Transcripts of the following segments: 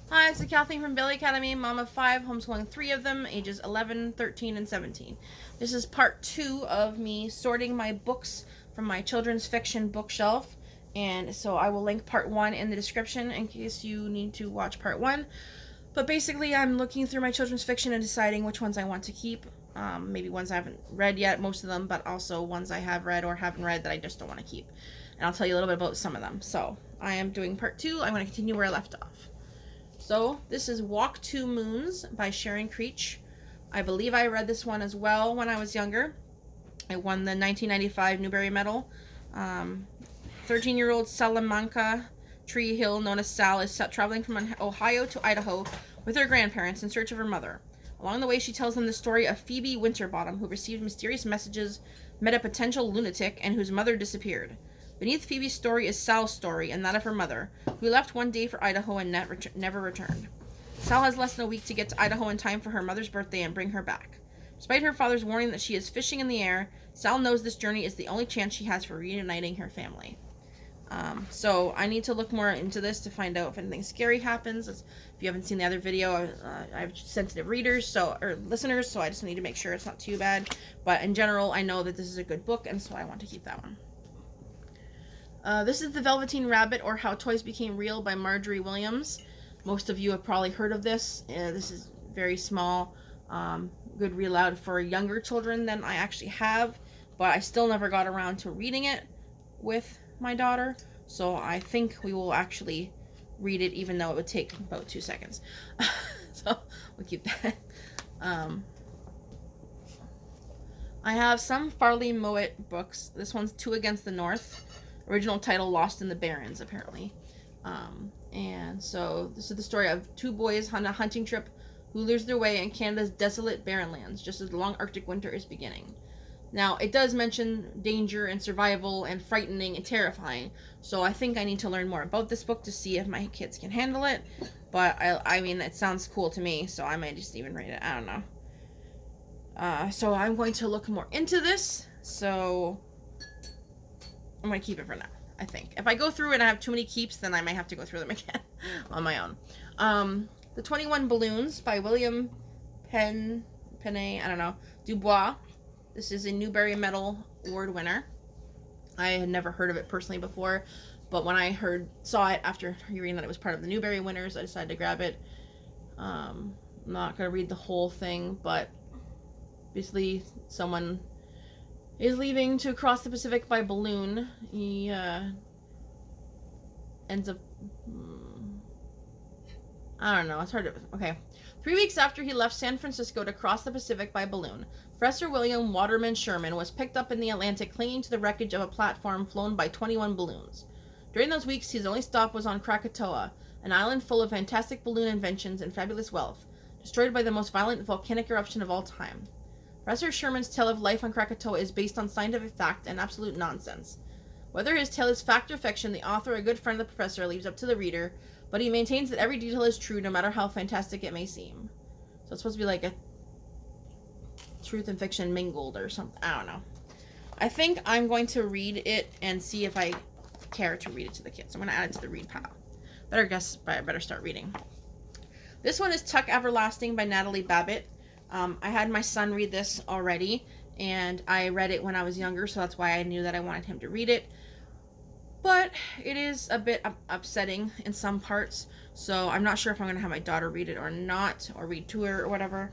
Hi, it's Kathleen from Bailey Academy, mom of 5, homeschooling 3 of them, ages 11, 13, and 17. This is part 2 of me sorting my books from my children's fiction bookshelf, and so I will link part 1 in the description in case you need to watch part 1. But basically, I'm looking through my children's fiction and deciding which ones I want to keep. Maybe ones I haven't read yet, most of them, but also ones I have read or haven't read that I just don't want to keep. And I'll tell you a little bit about some of them. So, I am doing part 2. I'm going to continue where I left off. So, this is Walk Two Moons by Sharon Creech. I believe I read this one as well when I was younger. I won the 1995 Newbery Medal. 13-year-old Salamanca Tree Hill, known as Sal, is traveling from Ohio to Idaho with her grandparents in search of her mother. Along the way, she tells them the story of Phoebe Winterbottom, who received mysterious messages, met a potential lunatic, and whose mother disappeared. Beneath Phoebe's story is Sal's story and that of her mother, who left one day for Idaho and never returned. Sal has less than a week to get to Idaho in time for her mother's birthday and bring her back. Despite her father's warning that she is fishing in the air, Sal knows this journey is the only chance she has for reuniting her family. So I need to look more into this to find out if anything scary happens. If you haven't seen the other video, I have sensitive readers or listeners, so I just need to make sure it's not too bad. But in general, I know that this is a good book, and so I want to keep that one. This is The Velveteen Rabbit, or How Toys Became Real by Marjorie Williams. Most of you have probably heard of this. This is very small, good read aloud for younger children than I actually have, but I still never got around to reading it with my daughter, so I think we will actually read it, even though it would take about 2 seconds. So we'll keep that. I have some Farley Mowat books. This one's Two Against the North. Original title, Lost in the Barrens, apparently. And so this is the story of two boys on a hunting trip who lose their way in Canada's desolate barren lands just as the long Arctic winter is beginning. Now, it does mention danger and survival and frightening and terrifying, so I think I need to learn more about this book to see if my kids can handle it. But I mean, it sounds cool to me, so I might just even read it. I don't know. So I'm going to look more into this. So I'm going to keep it for now, I think. If I go through and I have too many keeps, then I might have to go through them again on my own. The 21 Balloons by William Penne, I don't know, Dubois. This is a Newbery Medal Award winner. I had never heard of it personally before, but when I saw it after hearing that it was part of the Newbery winners, I decided to grab it. I'm not going to read the whole thing, but basically someone is leaving to cross the Pacific by balloon. He ends up... I don't know, it's hard to... Okay. 3 weeks after he left San Francisco to cross the Pacific by balloon, Professor William Waterman Sherman was picked up in the Atlantic clinging to the wreckage of a platform flown by 21 balloons. During those weeks, his only stop was on Krakatoa, an island full of fantastic balloon inventions and fabulous wealth, destroyed by the most violent volcanic eruption of all time. Professor Sherman's tale of life on Krakatoa is based on scientific fact and absolute nonsense. Whether his tale is fact or fiction, the author, a good friend of the professor, leaves up to the reader, but he maintains that every detail is true, no matter how fantastic it may seem. So it's supposed to be like a truth and fiction mingled or something. I don't know. I think I'm going to read it and see if I care to read it to the kids. I'm going to add it to the read pile. I better start reading. This one is Tuck Everlasting by Natalie Babbitt. I had my son read this already, and I read it when I was younger, so that's why I knew that I wanted him to read it. But it is a bit upsetting in some parts, so I'm not sure if I'm going to have my daughter read it or not, or read to her or whatever.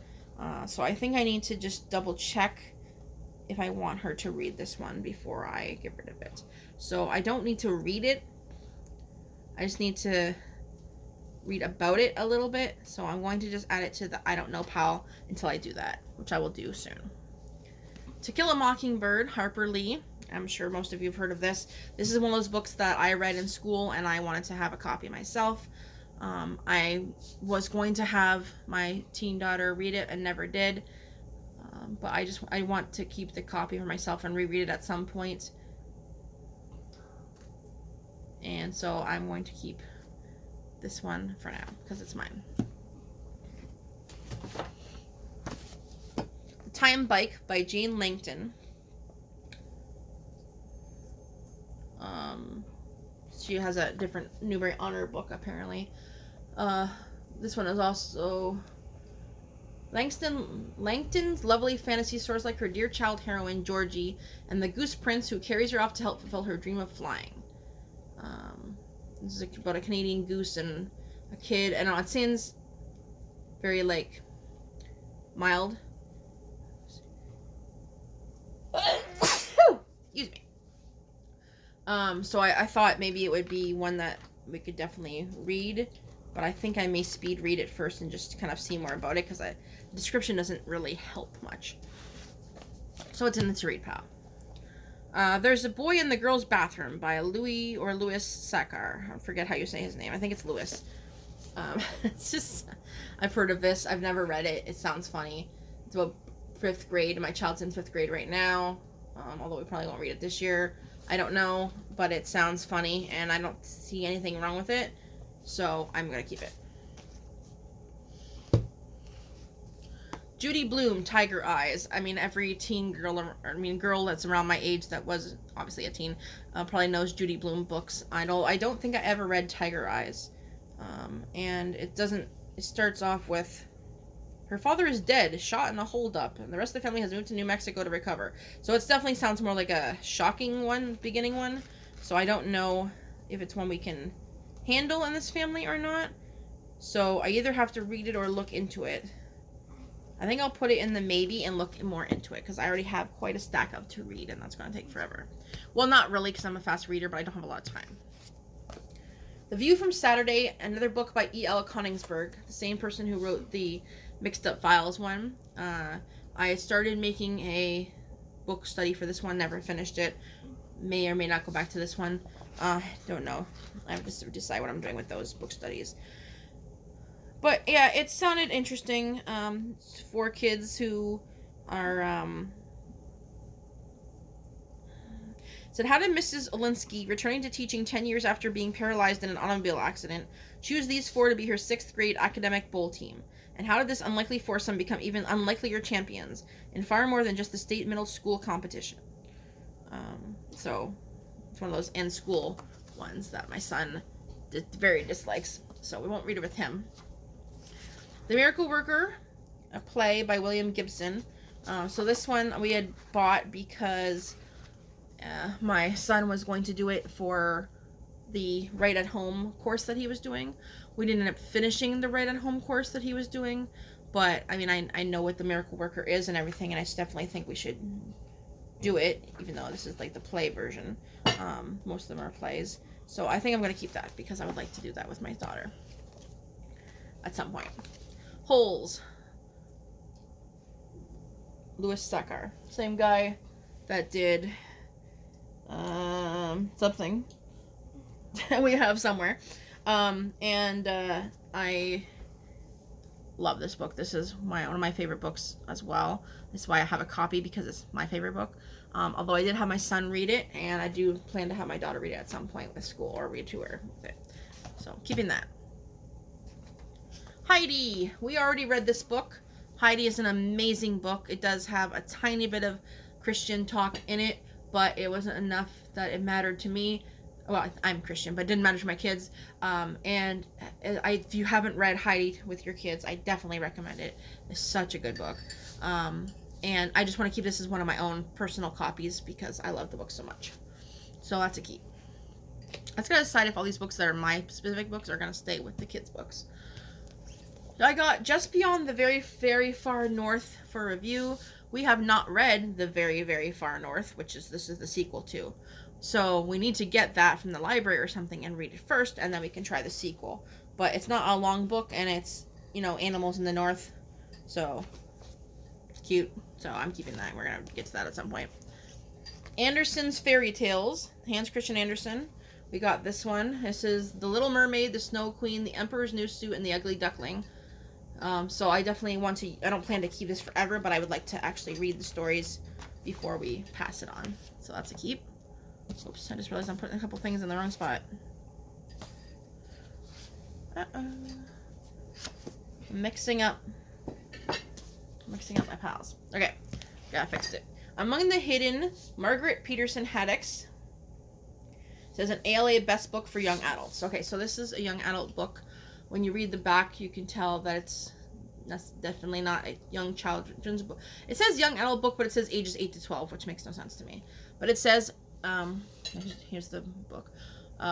So I think I need to just double check if I want her to read this one before I get rid of it. So I don't need to read it. I just need to read about it a little bit. So I'm going to just add it to the I don't know pile until I do that, which I will do soon. To Kill a Mockingbird, Harper Lee. I'm sure most of you have heard of this. This is one of those books that I read in school and I wanted to have a copy myself. I was going to have my teen daughter read it and never did. But I want to keep the copy for myself and reread it at some point. And so I'm going to keep this one for now because it's mine. The Time Bike by Jane Langton. She has a different Newbery Honor book, apparently. This one is also Langton's lovely fantasy soars like her dear child heroine, Georgie, and the goose prince who carries her off to help fulfill her dream of flying. This is about a Canadian goose and a kid, and it seems very, like, mild. Excuse me. So I thought maybe it would be one that we could definitely read, but I think I may speed read it first and just kind of see more about it, because the description doesn't really help much. So it's in the to read pile. There's a Boy in the Girl's Bathroom by Louis Sakar. I forget how you say his name. I think it's Louis. It's just, I've heard of this. I've never read it. It sounds funny. It's about 5th grade. My child's in 5th grade right now, although we probably won't read it this year. I don't know, but it sounds funny, and I don't see anything wrong with it, so I'm going to keep it. Judy Blume, Tiger Eyes. I mean, every girl that's around my age that was obviously a teen probably knows Judy Blume books. I don't think I ever read Tiger Eyes. And it starts off with, her father is dead, shot in a holdup, and the rest of the family has moved to New Mexico to recover. So it definitely sounds more like a shocking beginning one. So I don't know if it's one we can handle in this family or not. So I either have to read it or look into it. I think I'll put it in the maybe and look more into it, because I already have quite a stack of to read, and that's going to take forever. Well, not really, because I'm a fast reader, but I don't have a lot of time. The View from Saturday, another book by E.L. Koningsberg, the same person who wrote the Mixed Up Files one. I started making a book study for this one, never finished it. May or may not go back to this one. Don't know. I have to decide what I'm doing with those book studies. But yeah, it sounded interesting for kids who are... said, how did Mrs. Olinsky, returning to teaching 10 years after being paralyzed in an automobile accident, choose these 4 to be her 6th grade academic bowl team? And how did this unlikely foursome become even unlikelier champions in far more than just the state middle school competition? So it's one of those end school ones that my son very dislikes, so we won't read it with him. The Miracle Worker, a play by William Gibson. So this one we had bought because my son was going to do it for the Write at Home course that he was doing. We didn't end up finishing the Write at Home course that he was doing, but I mean, I know what the Miracle Worker is and everything, and I definitely think we should do it, even though this is like the play version. Most of them are plays. So I think I'm going to keep that, because I would like to do that with my daughter at some point. Holes. Louis Sakar. Same guy that did something we have somewhere. I love this book. This is one of my favorite books as well. That's why I have a copy, because it's my favorite book. Although I did have my son read it, and I do plan to have my daughter read it at some point with school, or read to her with it. So, keeping that. Heidi. We already read this book. Heidi is an amazing book. It does have a tiny bit of Christian talk in it, but it wasn't enough that it mattered to me. Well, I'm Christian, but it didn't matter to my kids. And if you haven't read Heidi with your kids, I definitely recommend it. It's such a good book. And I just want to keep this as one of my own personal copies, because I love the book so much. So that's a keep. Let's gotta decide if all these books that are my specific books are gonna stay with the kids' books. I got Just Beyond the Very, Very Far North for review. We have not read The Very, Very Far North, this is the sequel to. So we need to get that from the library or something and read it first, and then we can try the sequel. But it's not a long book, and it's, animals in the north. So it's cute. So I'm keeping that. We're going to get to that at some point. Andersen's Fairy Tales, Hans Christian Andersen. We got this one. This is The Little Mermaid, The Snow Queen, The Emperor's New Suit, and The Ugly Duckling. So I definitely I don't plan to keep this forever, but I would like to actually read the stories before we pass it on. So that's a keep. Oops, I just realized I'm putting a couple things in the wrong spot. Mixing up my piles. Okay, I fixed it. Among the Hidden, Margaret Peterson Haddix. Says an ALA best book for young adults. Okay, so this is a young adult book when you read the back, you can tell that that's definitely not a young children's book. It says young adult book, but it says ages 8 to 12, which makes no sense to me. But it says, here's the book.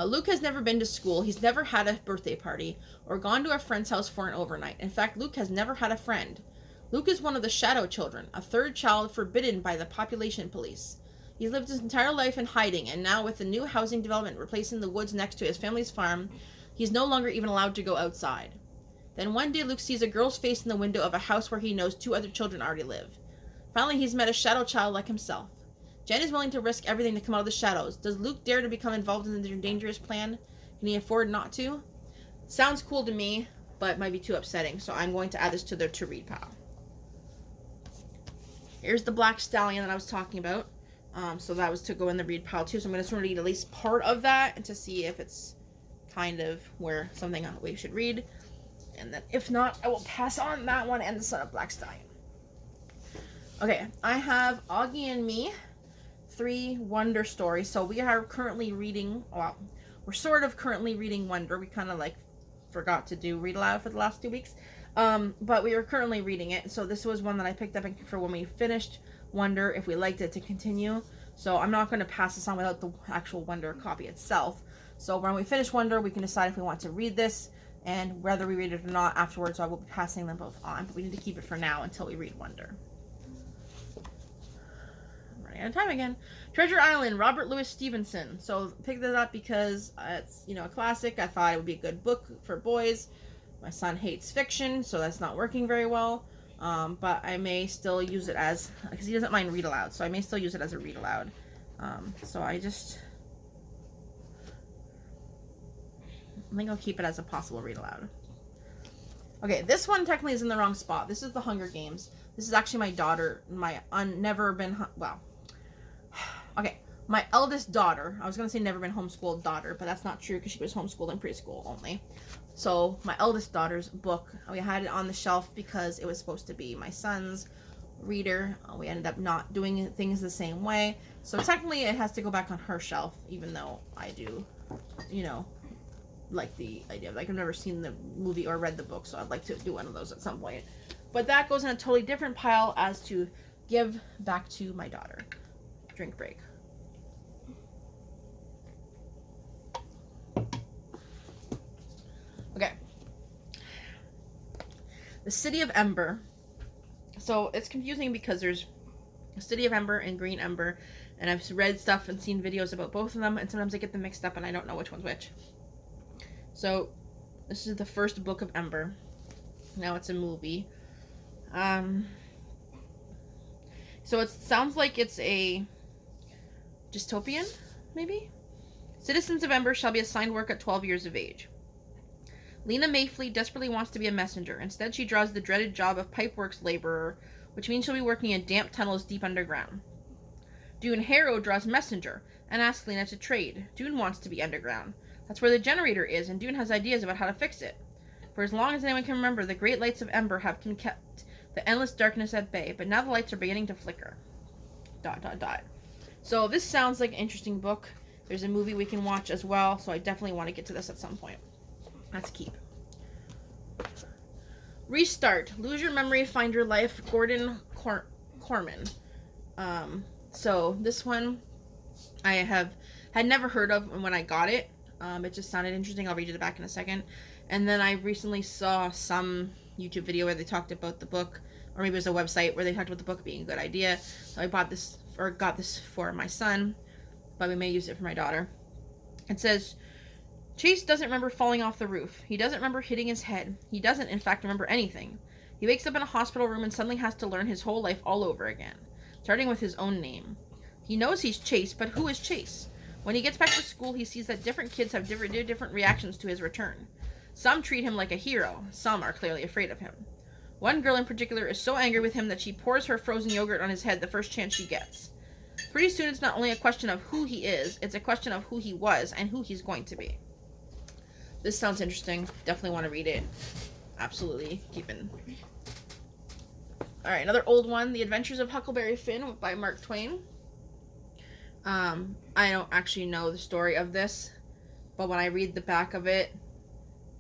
Luke has never been to school. He's never had a birthday party or gone to a friend's house for an overnight. In fact, Luke has never had a friend. Luke is one of the shadow children, a third child forbidden by the population police. He's lived his entire life in hiding, and now with the new housing development replacing the woods next to his family's farm, he's no longer even allowed to go outside. Then one day Luke sees a girl's face in the window of a house where he knows 2 other children already live. Finally, he's met a shadow child like himself. Jen is willing to risk everything to come out of the shadows. Does Luke dare to become involved in their dangerous plan? Can he afford not to? Sounds cool to me, but might be too upsetting, so I'm going to add this to their to-read pile. Here's the Black Stallion that I was talking about. So that was to go in the read pile too, so I'm going to sort of read at least part of that and to see if it's kind of where something we should read. And then if not, I will pass on that one and the Son of Black Stallion. Okay, I have Augie and Me, 3 Wonder stories. So we are currently reading, well, we're sort of currently reading Wonder. We kind of like forgot to do read aloud for the last 2 weeks. But we are currently reading it. So this was one that I picked up for when we finished Wonder, if we liked it, to continue. So I'm not going to pass this on without the actual Wonder copy itself. So when we finish Wonder, we can decide if we want to read this and whether we read it or not afterwards. So I will be passing them both on, but we need to keep it for now until we read Wonder. Out of time again. Treasure Island, Robert Louis Stevenson. So picked this up because it's, you know, a classic. I thought it would be a good book for boys. My son hates fiction, so that's not working very well. But I may still use it as, because he doesn't mind read aloud, so I may still use it as a read aloud. So I think I'll keep it as a possible read aloud. Okay, this one technically is in the wrong spot. This is The Hunger Games. This is actually my daughter, my my eldest daughter. I was going to say never been homeschooled daughter, but that's not true because she was homeschooled in preschool only. So my eldest daughter's book, we had it on the shelf because it was supposed to be my son's reader. We ended up not doing things the same way. So technically it has to go back on her shelf, even though I do, you know, like the idea of, like, I've never seen the movie or read the book, so I'd like to do one of those at some point. But that goes in a totally different pile as to give back to my daughter. Drink break. Okay. The City of Ember. So it's confusing because there's a City of Ember and Green Ember, and I've read stuff and seen videos about both of them, and sometimes I get them mixed up and I don't know which one's which. So this is the first book of Ember. Now it's a movie. So it sounds like it's a dystopian, maybe? Citizens of Ember shall be assigned work at 12 years of age. Lena Mayfleet desperately wants to be a messenger. Instead, she draws the dreaded job of pipeworks laborer, which means she'll be working in damp tunnels deep underground. Dune Harrow draws messenger and asks Lena to trade. Dune wants to be underground. That's where the generator is, and Dune has ideas about how to fix it. For as long as anyone can remember, the great lights of Ember have kept the endless darkness at bay, but now the lights are beginning to flicker. ... So this sounds like an interesting book. There's a movie we can watch as well, so I definitely want to get to this at some point. Let's keep. Restart. Lose Your Memory, Find Your Life, Gordon Corman. So this one I had never heard of when I got it. It just sounded interesting. I'll read it back in a second. And then I recently saw some YouTube video where they talked about the book, or maybe it was a website where they talked about the book being a good idea. So I got this for my son, but we may use it for my daughter. It says, Chase doesn't remember falling off the roof. He doesn't remember hitting his head. He doesn't, in fact, remember anything. He wakes up in a hospital room and suddenly has to learn his whole life all over again, starting with his own name. He knows he's Chase, but who is Chase? When he gets back to school, he sees that different kids have different reactions to his return. Some treat him like a hero. Some are clearly afraid of him. One girl in particular is so angry with him that she pours her frozen yogurt on his head the first chance she gets. Pretty soon it's not only a question of who he is, it's a question of who he was and who he's going to be. This sounds interesting. Definitely want to read it. Absolutely. Alright, another old one. The Adventures of Huckleberry Finn by Mark Twain. I don't actually know the story of this, but when I read the back of it,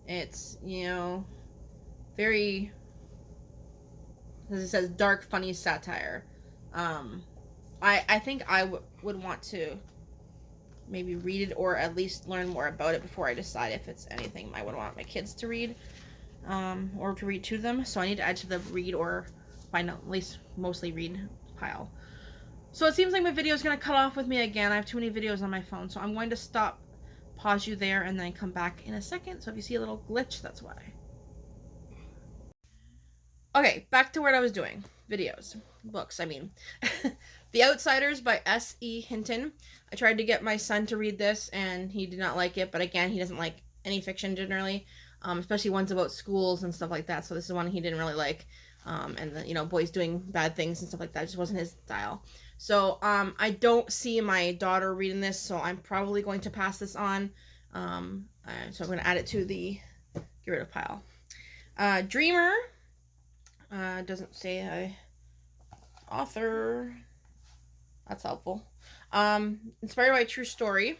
It's, very, as it says, dark, funny satire. I think I would want to maybe read it or at least learn more about it before I decide if it's anything I would want my kids to read, or to read to them. So I need to add to the read or find out, at least mostly read pile. So it seems like my video is going to cut off with me again. I have too many videos on my phone, so I'm going to stop, pause you there, and then come back in a second. So if you see a little glitch, that's why. Okay, back to what I was doing. Videos. Books, I mean. The Outsiders by S.E. Hinton. I tried to get my son to read this, and he did not like it. But again, he doesn't like any fiction generally, especially ones about schools and stuff like that. So this is one he didn't really like. And the, boys doing bad things and stuff like that. It just wasn't his style. So I don't see my daughter reading this, so I'm probably going to pass this on. So I'm going to add it to the get rid of pile. Dreamer. Doesn't say a author. That's helpful. Inspired by a true story.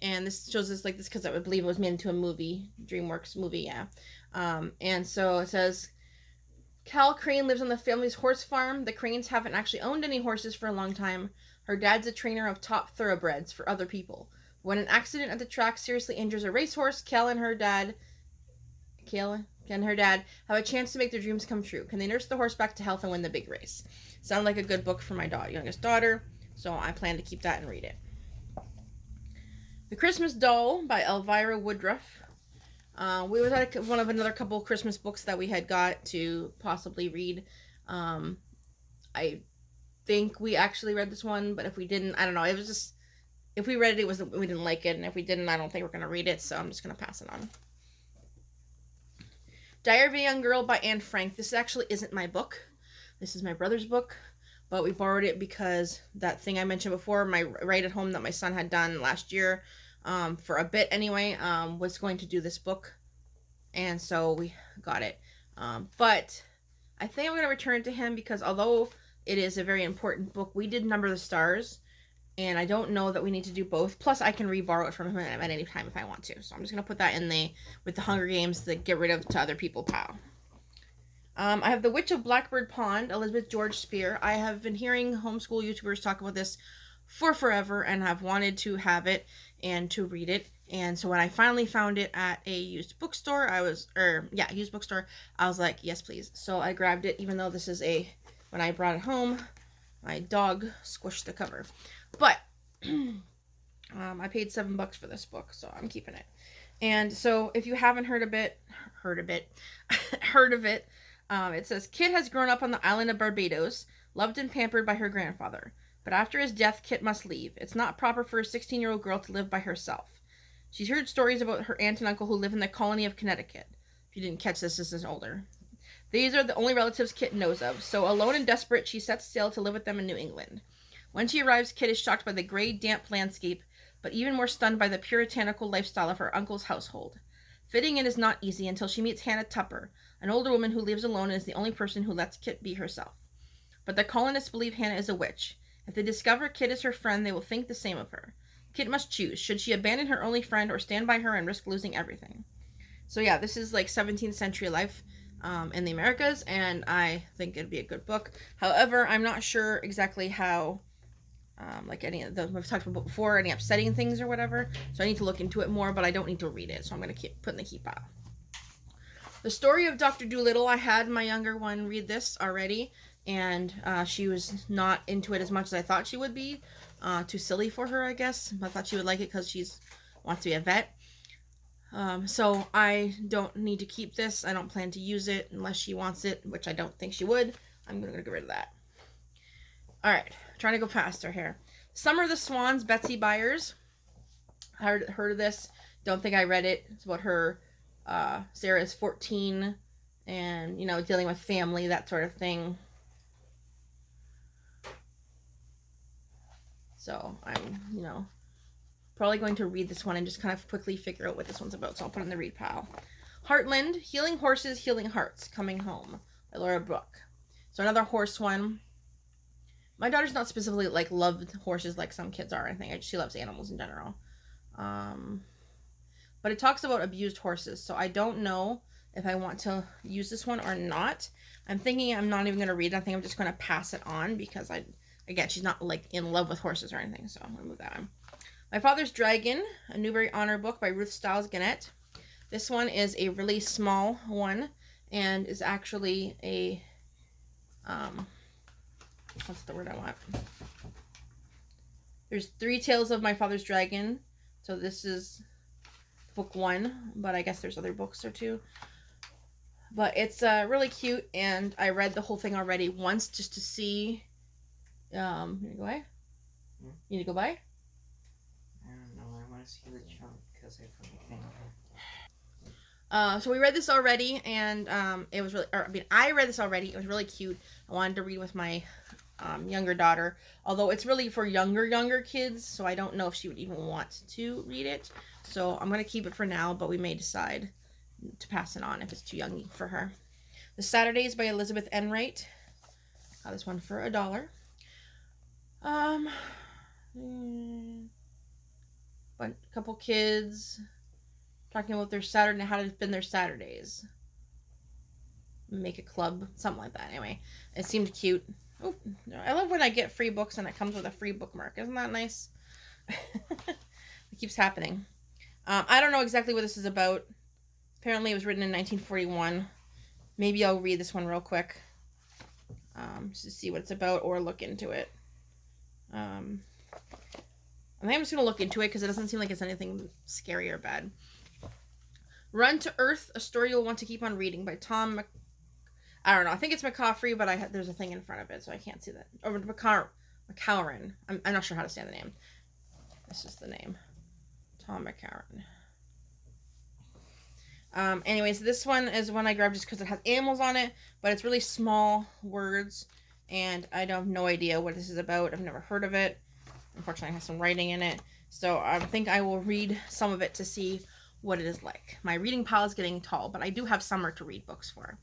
And this shows us like this because I believe it was made into a movie. DreamWorks movie, yeah. And so it says, Cal Crane lives on the family's horse farm. The Cranes haven't actually owned any horses for a long time. Her dad's a trainer of top thoroughbreds for other people. When an accident at the track seriously injures a racehorse, Cal and her dad have a chance to make their dreams come true. Can they nurse the horse back to health and win the big race? Sound like a good book for my youngest daughter, so I plan to keep that and read it. The Christmas Doll by Elvira Woodruff. We was at one of another couple Christmas books that we had got to possibly read. I think we actually read this one, but if we didn't, I don't know. It was just, if we read it, we didn't like it, and if we didn't, I don't think we're going to read it, so I'm just going to pass it on. Diary of a Young Girl by Anne Frank. This actually isn't my book. This is my brother's book, but we borrowed it because that thing I mentioned before, my Write at Home that my son had done last year, for a bit anyway, was going to do this book, and so we got it. But I think I'm going to return it to him because although it is a very important book, we did Number the Stars, and I don't know that we need to do both. Plus, I can re-borrow it from him at any time if I want to. So I'm just going to put that in with the Hunger Games, the get rid of to other people pile. I have The Witch of Blackbird Pond, Elizabeth George Spear. I have been hearing homeschool YouTubers talk about this for forever and have wanted to have it and to read it. And so when I finally found it at a used bookstore, used bookstore, I was like, yes, please. So I grabbed it, even though this is when I brought it home, my dog squished the cover. But I paid $7 for this book, so I'm keeping it. And so if you haven't heard of it, it says, Kit has grown up on the island of Barbados, loved and pampered by her grandfather. But after his death, Kit must leave. It's not proper for a 16-year-old girl to live by herself. She's heard stories about her aunt and uncle who live in the colony of Connecticut. If you didn't catch this is older. These are the only relatives Kit knows of, so alone and desperate, she sets sail to live with them in New England. When she arrives, Kit is shocked by the gray, damp landscape, but even more stunned by the puritanical lifestyle of her uncle's household. Fitting in is not easy until she meets Hannah Tupper, an older woman who lives alone and is the only person who lets Kit be herself. But the colonists believe Hannah is a witch. If they discover Kit is her friend, they will think the same of her. Kit must choose. Should she abandon her only friend or stand by her and risk losing everything? So yeah, this is like 17th century life in the Americas, and I think it'd be a good book. However, I'm not sure exactly how, like any of the we've talked about before, any upsetting things or whatever. So I need to look into it more, but I don't need to read it. So I'm going to keep put in the keep pile. The Story of Dr. Dolittle. I had my younger one read this already, and she was not into it as much as I thought she would be. Too silly for her, I guess. I thought she would like it because she wants to be a vet. So I don't need to keep this. I don't plan to use it unless she wants it, which I don't think she would. I'm going to get rid of that. Alright, trying to go faster here. Summer of the Swans, Betsy Byers. I heard of this. Don't think I read it. It's about her, Sarah is 14 and, dealing with family, that sort of thing. So I'm, probably going to read this one and just kind of quickly figure out what this one's about. So I'll put it in the read pile. Heartland, Healing Horses, Healing Hearts, Coming Home by Laura Brooke. So another horse one. My daughter's not specifically loved horses like some kids are. I think she loves animals in general. But but it talks about abused horses. So I don't know if I want to use this one or not. I'm thinking I'm not even going to read it. I think I'm just going to pass it on because again, she's not like in love with horses or anything. So I'm going to move that on. My Father's Dragon, a Newbery Honor book by Ruth Stiles Gannett. This one is a really small one and is actually a, what's the word I want? There's 3 tales of My Father's Dragon. So this is book 1, but I guess there's other books or 2. But it's really cute, and I read the whole thing already once just to see. You need to go by? You need to go by? I don't know. I want to see the chunk because I put the thing on. So we read this already, and it was really. I read this already. It was really cute. I wanted to read with my younger daughter, although it's really for younger kids. So I don't know if she would even want to read it. So I'm gonna keep it for now, but we may decide to pass it on if it's too young for her. The Saturdays by Elizabeth Enright. Got this one for $1. But a couple kids talking about their Saturday, how to spend their Saturdays. Make a club, something like that. Anyway, it seemed cute. Oh, I love when I get free books and it comes with a free bookmark. Isn't that nice? It keeps happening. I don't know exactly what this is about. Apparently it was written in 1941. Maybe I'll read this one real quick. Just to see what it's about or look into it. I think I'm just going to look into it because it doesn't seem like it's anything scary or bad. Run to Earth, a story you'll want to keep on reading by Tom I don't know. I think it's McCaffrey, but there's a thing in front of it, so I can't see that. Or McCowran. I'm not sure how to say the name. That's just the name. Tom McCowran. Anyways, this one is one I grabbed just because it has animals on it, but it's really small words, and I have no idea what this is about. I've never heard of it. Unfortunately, it has some writing in it, so I think I will read some of it to see what it is like. My reading pile is getting tall, but I do have summer to read books for.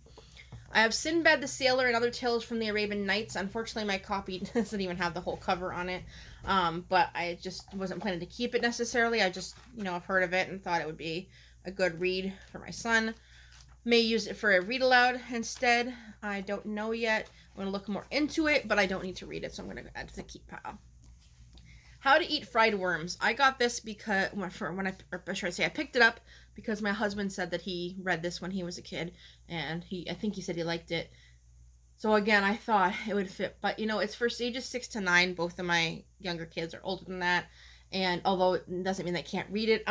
I have Sinbad the Sailor and Other Tales from the Arabian Nights. Unfortunately, my copy doesn't even have the whole cover on it, but I just wasn't planning to keep it necessarily. I just, I've heard of it and thought it would be a good read for my son. May use it for a read aloud instead. I don't know yet. I'm going to look more into it, but I don't need to read it, so I'm going to add to the keep pile. How to Eat Fried Worms. I got this because, I picked it up because my husband said that he read this when he was a kid, and I think he said he liked it. So again, I thought it would fit, but it's for ages 6 to 9. Both of my younger kids are older than that, and although it doesn't mean they can't read it,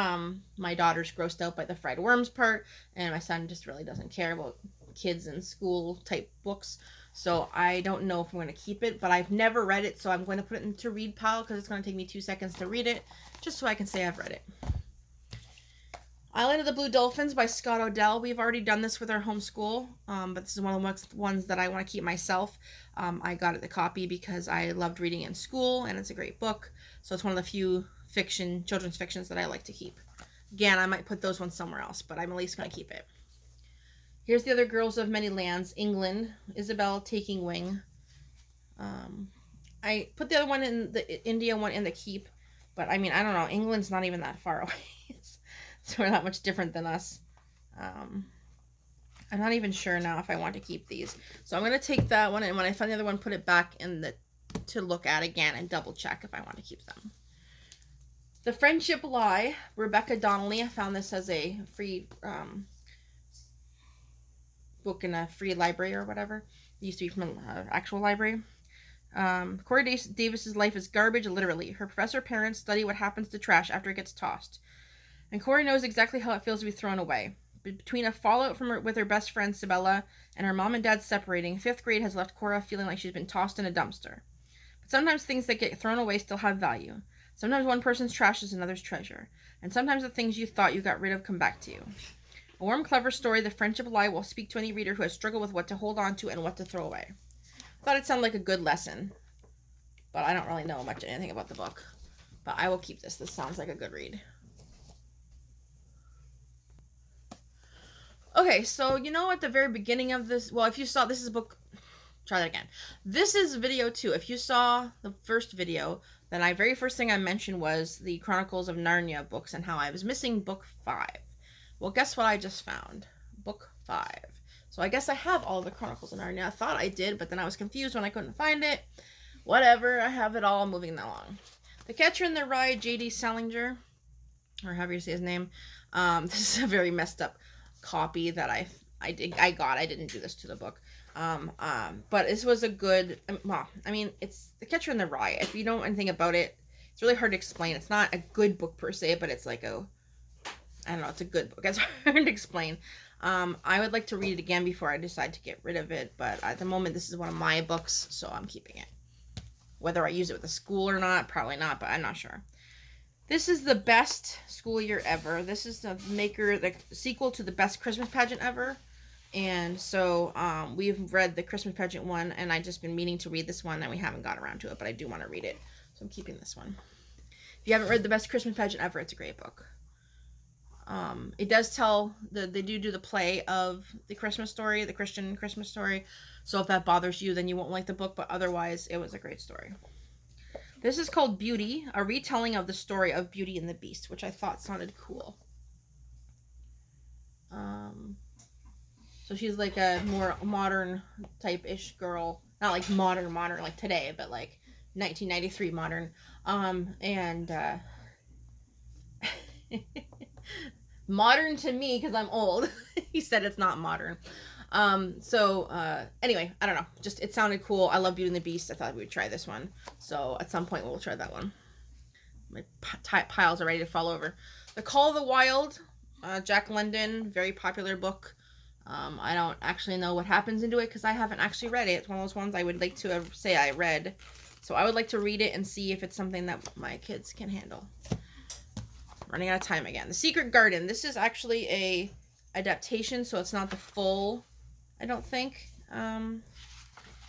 my daughter's grossed out by the fried worms part, and my son just really doesn't care about kids and school type books. So I don't know if I'm going to keep it, but I've never read it, so I'm going to put it into read pile because it's going to take me 2 seconds to read it, just so I can say I've read it. Island of the Blue Dolphins by Scott Odell. We've already done this with our homeschool, but this is one of the ones that I want to keep myself. I got it the copy because I loved reading in school, and it's a great book. So it's one of the few children's fictions that I like to keep. Again, I might put those ones somewhere else, but I'm at least going to keep it. Here's The Other Girls of Many Lands, England, Isabel Taking Wing. I put the other one in the India one in the keep, but I don't know. England's not even that far away. So we're not much different than us. I'm not even sure now if I want to keep these. So I'm going to take that one, and when I find the other one, put it back to look at again and double check if I want to keep them. The Friendship Lie, Rebecca Donnelly. I found this as a free book in a free library or whatever. It used to be from an actual library. Corey Davis's life is garbage, literally. Her professor parents study what happens to trash after it gets tossed. And Corey knows exactly how it feels to be thrown away. Between a fallout with her best friend, Sibella, and her mom and dad separating, 5th grade has left Cora feeling like she's been tossed in a dumpster. But sometimes things that get thrown away still have value. Sometimes one person's trash is another's treasure. And sometimes the things you thought you got rid of come back to you. A warm, clever story, The Friendship Lie, will speak to any reader who has struggled with what to hold on to and what to throw away. I thought it sounded like a good lesson, but I don't really know anything about the book. But I will keep this. This sounds like a good read. Okay, so at the very beginning of this, well, if you saw, this is a book, try that again. This is video 2. If you saw the first video, Then I very first thing I mentioned was the Chronicles of Narnia books and how I was missing book 5. Well, guess what I just found? Book 5. So I guess I have all the Chronicles of Narnia. I thought I did, but then I was confused when I couldn't find it. Whatever, I have it all. Moving along. The Catcher in the Rye, J.D. Salinger, or however you say his name. This is a very messed up copy that I got. I didn't do this to the book. But this was a good, well, I mean, it's The Catcher in the Rye. If you don't know anything about it, it's really hard to explain. It's not a good book per se, but it's like I don't know, it's a good book. It's hard to explain. I would like to read it again before I decide to get rid of it, but at the moment, this is one of my books, so I'm keeping it. Whether I use it with the school or not, probably not, but I'm not sure. This is the best school year ever. This is the sequel to the best Christmas pageant ever. And so we've read the Christmas pageant one, and I've just been meaning to read this one, and we haven't got around to it, but I do want to read it. So I'm keeping this one. If you haven't read the best Christmas pageant ever, it's a great book. It does tell, they do the play of the Christmas story, the Christian Christmas story. So if that bothers you, then you won't like the book, but otherwise, it was a great story. This is called Beauty, a retelling of the story of Beauty and the Beast, which I thought sounded cool. So she's like a more modern type-ish girl. Not like modern like today, but like 1993 modern. Modern to me because I'm old. He said it's not modern. Anyway, I don't know. Just, it sounded cool. I love Beauty and the Beast. I thought we would try this one. So at some point we'll try that one. My piles are ready to fall over. The Call of the Wild, Jack London, very popular book. I don't actually know what happens into it because I haven't actually read it. It's one of those ones I would like to say I read. So I would like to read it and see if it's something that my kids can handle. Running out of time again. The Secret Garden. This is actually a adaptation, so it's not the full, I don't think,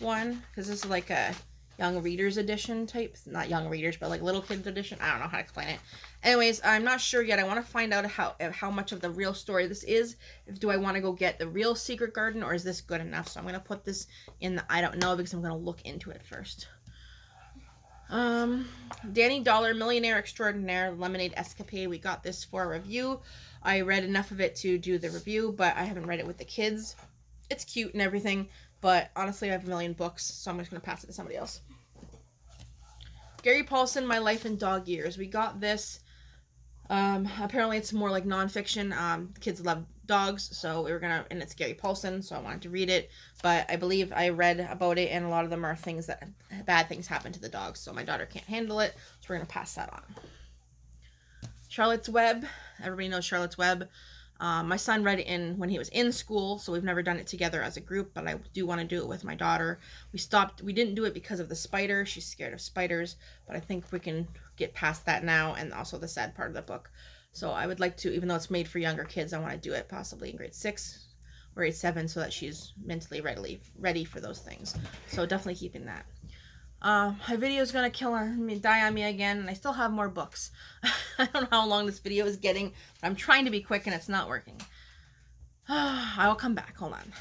one, because this is like a young readers edition type. Not young readers, but like little kids edition. I don't know how to explain it. Anyways, I'm not sure yet. I want to find out how much of the real story this is. Do I want to go get the real Secret Garden, or is this good enough? So I'm going to put this in the I don't know, because I'm going to look into it first. Danny Dollar, Millionaire Extraordinaire, Lemonade Escapade. We got this for a review. I read enough of it to do the review, but I haven't read it with the kids. It's cute and everything, but honestly, I have a million books, so I'm just going to pass it to somebody else. Gary Paulson, My Life in Dog Years. We got this. Apparently it's more like nonfiction. Kids love dogs, so and it's Gary Paulson, so I wanted to read it, but I believe I read about it, and a lot of them are things that, bad things happen to the dogs, so my daughter can't handle it, so we're going to pass that on. Charlotte's Web. Everybody knows Charlotte's Web. My son read it when he was in school, so we've never done it together as a group, but I do want to do it with my daughter. We didn't do it because of the spider. She's scared of spiders, but I think we can get past that now, and also the sad part of the book. So I would like to, even though it's made for younger kids, I want to do it possibly in grade 6 or grade 7 so that she's mentally ready for those things. So definitely keeping that. My video is going to die on me again, and I still have more books. I don't know how long this video is getting, but I'm trying to be quick and it's not working. I will come back. Hold on.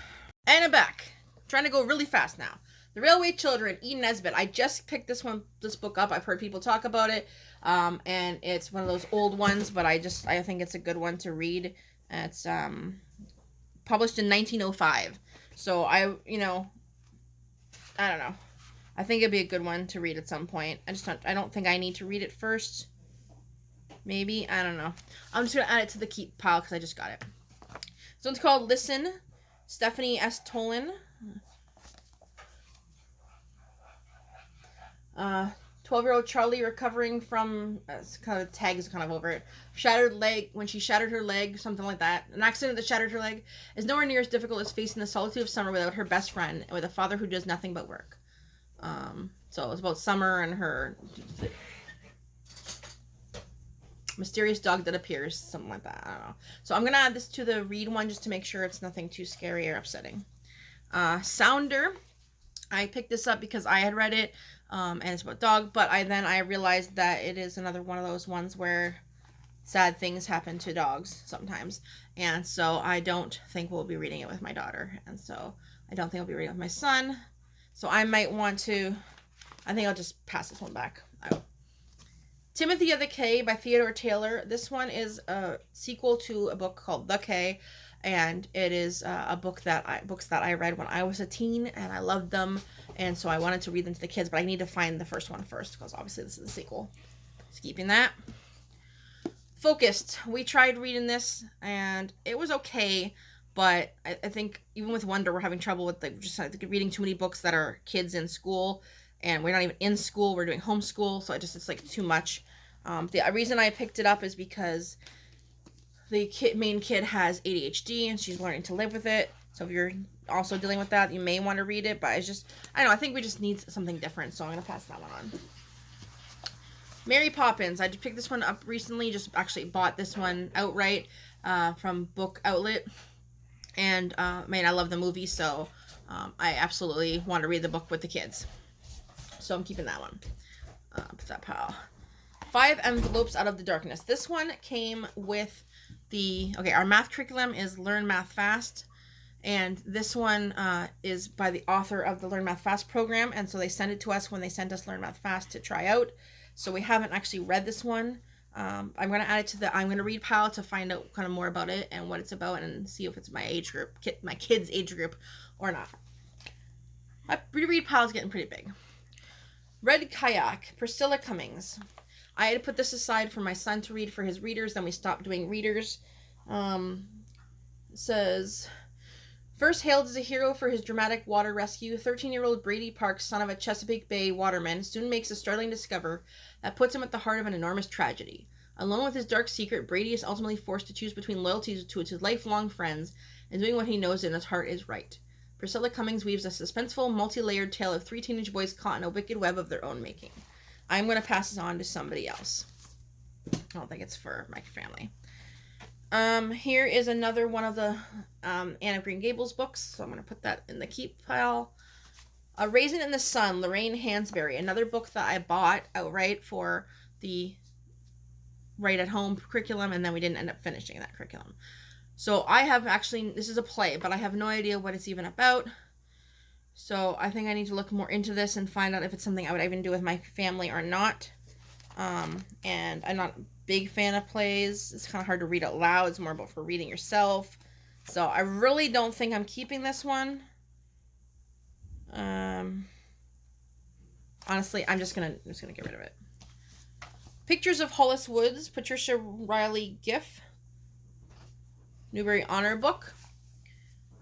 And I'm back. I'm trying to go really fast now. The Railway Children, E. Nesbitt. I just picked this book up. I've heard people talk about it. And it's one of those old ones, but I think it's a good one to read. It's published in 1905. So I don't know. I think it'd be a good one to read at some point. I don't think I need to read it first. Maybe, I don't know. I'm just gonna add it to the keep pile because I just got it. This one's called Listen, Stephanie S. Tolan. 12-year-old Charlie recovering from, kind of tag is kind of over it, shattered leg, when she shattered her leg, something like that. An accident that shattered her leg is nowhere near as difficult as facing the solitude of summer without her best friend and with a father who does nothing but work. So it's about Summer and her mysterious dog that appears, something like that. I don't know. So I'm going to add this to the read one just to make sure it's nothing too scary or upsetting. Sounder. I picked this up because I had read it, and it's about dog, but I realized that it is another one of those ones where sad things happen to dogs sometimes, and so I don't think we'll be reading it with my daughter, and so I don't think I'll be reading it with my son, so I might want to, I think I'll just pass this one back. Timothy of the Cay by Theodore Taylor. This one is a sequel to a book called The Cay, and it is a book books that I read when I was a teen, and I loved them, and so I wanted to read them to the kids, but I need to find the first one first, because obviously this is the sequel. Just keeping that. Focused. We tried reading this, and it was okay, but I think even with Wonder, we're having trouble with just reading too many books that are kids in school, and we're not even in school. We're doing homeschool, so it's like too much. The reason I picked it up is because the main kid has ADHD, and she's learning to live with it. So if you're also dealing with that, you may want to read it. But it's just, I don't know, I think we just need something different, so I'm going to pass that one on. Mary Poppins. I just picked this one up recently. Just actually bought this one outright from Book Outlet. And, man, I love the movie, so I absolutely want to read the book with the kids. So I'm keeping that one. Put that pile. 5 Envelopes Out of the Darkness. This one came with our math curriculum is Learn Math Fast. And this one is by the author of the Learn Math Fast program. And so they sent it to us when they sent us Learn Math Fast to try out. So we haven't actually read this one. I'm going to add it to the I'm going to read pile to find out kind of more about it and what it's about and see if it's my age group, my kids' age group or not. My reread pile is getting pretty big. Red Kayak, Priscilla Cummings. I had to put this aside for my son to read for his readers, then we stopped doing readers. It says, first hailed as a hero for his dramatic water rescue, 13-year-old Brady Parks, son of a Chesapeake Bay waterman, soon makes a startling discovery that puts him at the heart of an enormous tragedy. Alone with his dark secret, Brady is ultimately forced to choose between loyalty to his lifelong friends and doing what he knows in his heart is right. Priscilla Cummings weaves a suspenseful, multi-layered tale of 3 teenage boys caught in a wicked web of their own making. I'm going to pass this on to somebody else. I don't think it's for my family. Here is another one of the Anne of Green Gables books, so I'm going to put that in the keep pile. A Raisin in the Sun, Lorraine Hansberry, another book that I bought outright for the Write at Home curriculum, and then we didn't end up finishing that curriculum. So I have actually, this is a play, but I have no idea what it's even about. So I think I need to look more into this and find out if it's something I would even do with my family or not. And I'm not a big fan of plays. It's kind of hard to read out loud. It's more about for reading yourself. So I really don't think I'm keeping this one. Honestly, I'm just gonna get rid of it. Pictures of Hollis Woods, Patricia Riley Giff. Newbery Honor book.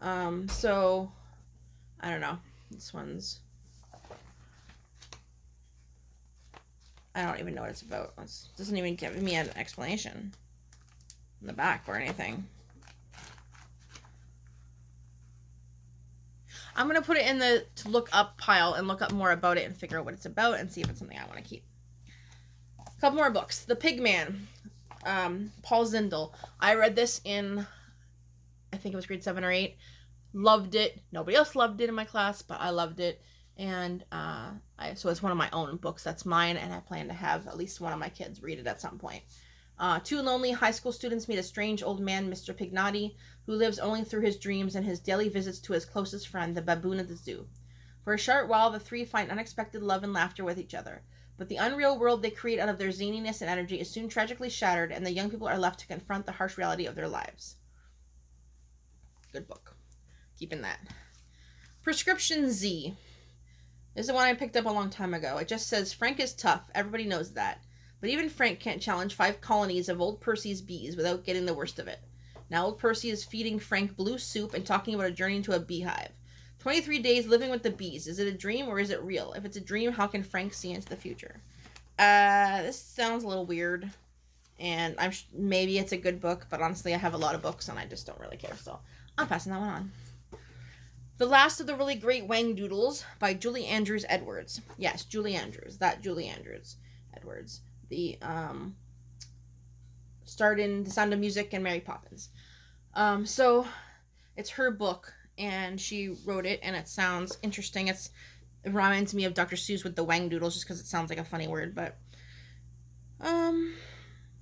So I don't know. This one's, I don't even know what it's about. It doesn't even give me an explanation in the back or anything. I'm going to put it in the to look up pile and look up more about it and figure out what it's about and see if it's something I want to keep. A couple more books. The Pigman, Paul Zindel. I read this in, I think it was grade 7 or 8. Loved it. Nobody else loved it in my class, but I loved it. And so it's one of my own books. That's mine, and I plan to have at least one of my kids read it at some point. 2 lonely high school students meet a strange old man, Mr. Pignotti, who lives only through his dreams and his daily visits to his closest friend, the baboon at the zoo. For a short while, the 3 find unexpected love and laughter with each other. But the unreal world they create out of their zaniness and energy is soon tragically shattered, and the young people are left to confront the harsh reality of their lives. Good book. Keeping that. Prescription Z. This is the one I picked up a long time ago. It just says, Frank is tough. Everybody knows that. But even Frank can't challenge 5 colonies of old Percy's bees without getting the worst of it. Now old Percy is feeding Frank blue soup and talking about a journey into a beehive. 23 days living with the bees. Is it a dream or is it real? If it's a dream, how can Frank see into the future? This sounds a little weird. And maybe it's a good book, but honestly I have a lot of books and I just don't really care. So I'm passing that one on. The Last of the Really Great Wang Doodles by Julie Andrews Edwards. Yes, Julie Andrews. That Julie Andrews Edwards. The starred in The Sound of Music and Mary Poppins. So it's her book, and she wrote it, and it sounds interesting. It reminds me of Dr. Seuss with the Wang Doodles, just because it sounds like a funny word. But it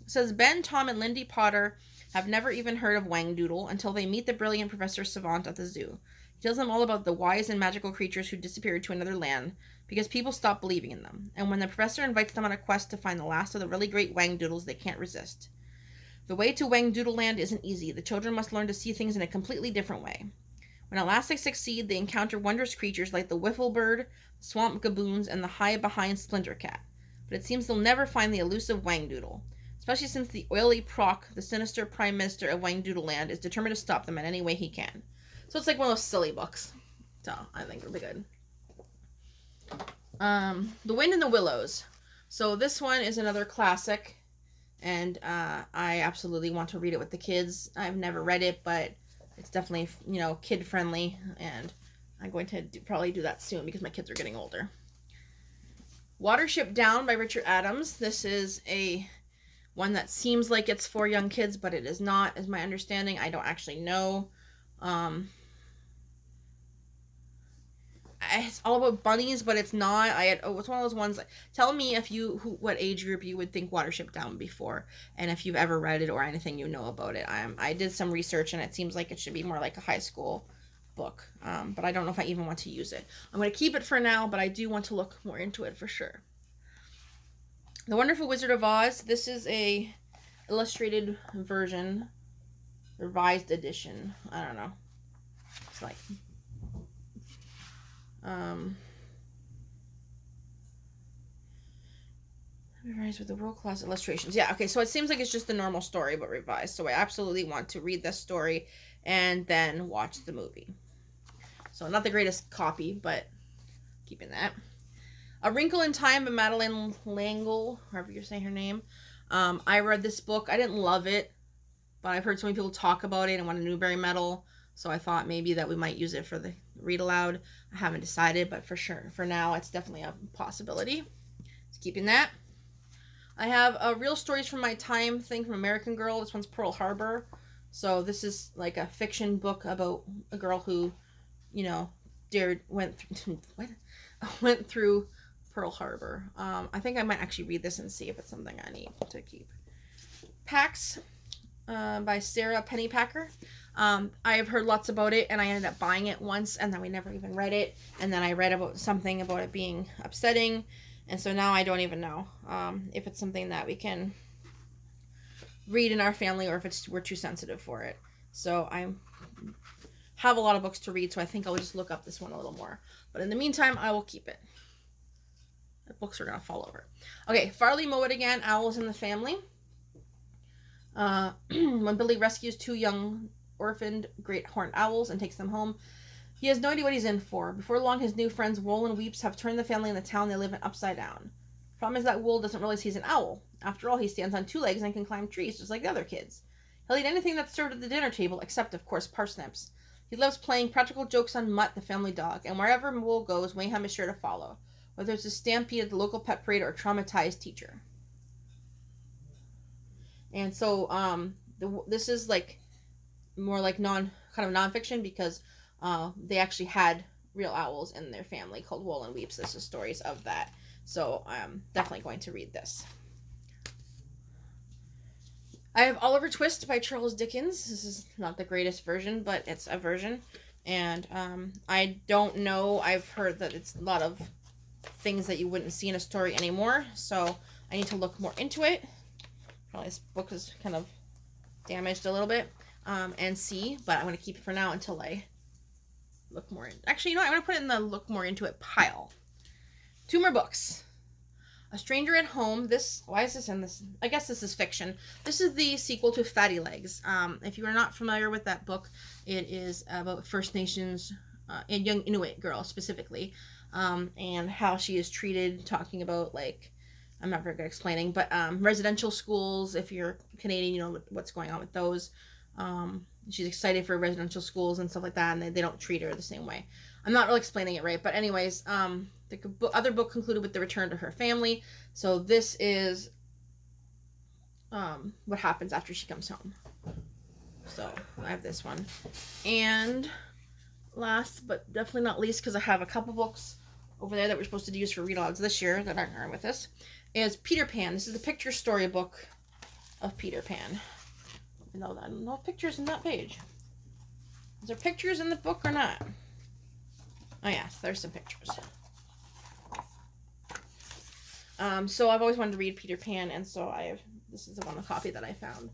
says Ben, Tom, and Lindy Potter have never even heard of Wang Doodle until they meet the brilliant Professor Savant at the zoo. He tells them all about the wise and magical creatures who disappeared to another land because people stopped believing in them. And when the professor invites them on a quest to find the last of the really great Wangdoodles, they can't resist. The way to Wangdoodle Land isn't easy. The children must learn to see things in a completely different way. When at last they succeed, they encounter wondrous creatures like the Wiffle Bird, Swamp Gaboons, and the hide-behind Splinter Cat. But it seems they'll never find the elusive Wangdoodle, especially since the oily Proc, the sinister Prime Minister of Wangdoodle Land, is determined to stop them in any way he can. So it's like one of those silly books. So I think it'll be good. The Wind in the Willows. So this one is another classic, and I absolutely want to read it with the kids. I've never read it, but it's definitely, kid friendly, and I'm going to probably do that soon because my kids are getting older. Watership Down by Richard Adams. This is one that seems like it's for young kids, but it is not, is my understanding. I don't actually know. It's all about bunnies, but it's not. It's one of those ones. Tell me what age group you would think Watership Down before, and if you've ever read it or anything you know about it. I did some research, and it seems like it should be more like a high school book, but I don't know if I even want to use it. I'm going to keep it for now, but I do want to look more into it for sure. The Wonderful Wizard of Oz. This is a illustrated version, revised edition. I don't know. It's like revised with the world-class illustrations. Yeah, okay, so it seems like it's just the normal story but revised. So I absolutely want to read this story and then watch the movie. So not the greatest copy, but keeping that. A Wrinkle in Time by Madeleine L'Engle, however you're saying her name. I read this book. I didn't love it, but I've heard so many people talk about it and want a Newbery medal. So I thought maybe that we might use it for the read aloud. I haven't decided, but for sure, for now, it's definitely a possibility. Just keeping that. I have a Real Stories from My Time thing from American Girl. This one's Pearl Harbor. So this is like a fiction book about a girl who, went through Pearl Harbor. I think I might actually read this and see if it's something I need to keep. Pax by Sarah Pennypacker. I have heard lots about it, and I ended up buying it once, and then we never even read it. And then I read about something about it being upsetting, and so now I don't even know if it's something that we can read in our family or if we're too sensitive for it. So I have a lot of books to read, so I think I'll just look up this one a little more. But in the meantime, I will keep it. The books are going to fall over. Okay, Farley Mowat again, Owls in the Family. When Billy rescues two young orphaned great horned owls and takes them home, he has no idea what he's in for. Before long, his new friends Wool and Weeps have turned the family in the town they live in upside down. Problem is that Wool doesn't realize he's an owl. After all, he stands on two legs and can climb trees just like the other kids. He'll eat anything that's served at the dinner table, except, of course, parsnips. He loves playing practical jokes on Mutt, the family dog, and wherever Wool goes, Mayhem is sure to follow, whether it's a stampede at the local pet parade or a traumatized teacher. And so, this is like more like kind of nonfiction because they actually had real owls in their family called Wool and Weeps. This is stories of that. So I'm definitely going to read this. I have Oliver Twist by Charles Dickens. This is not the greatest version, but it's a version. And I don't know. I've heard that it's a lot of things that you wouldn't see in a story anymore. So I need to look more into it. Probably this book is kind of damaged a little bit. And see, but I'm going to keep it for now until I look more in. Actually, I'm going to put it in the look more into it pile. Two more books. A Stranger at Home. Why is this in this? I guess this is fiction. This is the sequel to Fatty Legs. If you are not familiar with that book, it is about First Nations and young Inuit girl specifically, and how she is treated, talking about I'm not very good at explaining, but residential schools. If you're Canadian, you know what's going on with those. She's excited for residential schools and stuff like that, and they don't treat her the same way. I'm not really explaining it right, but anyways, the other book concluded with the return to her family. So this is what happens after she comes home. So I have this one. And last, but definitely not least, because I have a couple books over there that we're supposed to use for read-alouds this year that aren't with us, is Peter Pan. This is the picture storybook of Peter Pan. No pictures in that page. Is there pictures in the book or not? Oh yes, there's some pictures. So I've always wanted to read Peter Pan, and so this is the one copy that I found.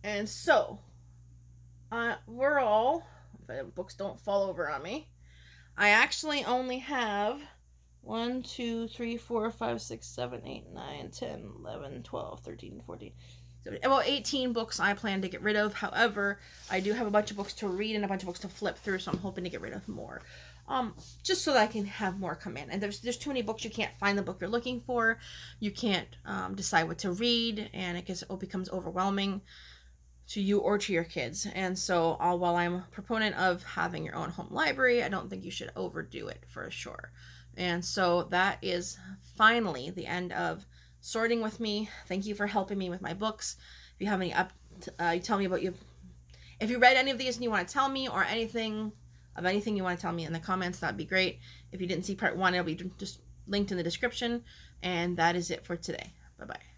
And so, we're all, if the books don't fall over on me, I actually only have 1, 2, 3, 4, 5, 6, 7, 8, 9, 10, 11, 12, 13, 14, about 18 books I plan to get rid of. However, I do have a bunch of books to read and a bunch of books to flip through, so I'm hoping to get rid of more. Just so that I can have more come in. And there's too many books, you can't find the book you're looking for. You can't decide what to read, and it becomes overwhelming to you or to your kids. And so, while I'm a proponent of having your own home library, I don't think you should overdo it for sure. And so that is finally the end of sorting with me. Thank you for helping me with my books. If you have any you tell me about you. If you read any of these and you want to tell me, or anything you want to tell me in the comments, that'd be great. If you didn't see part 1, it'll be just linked in the description. And that is it for today. Bye-bye.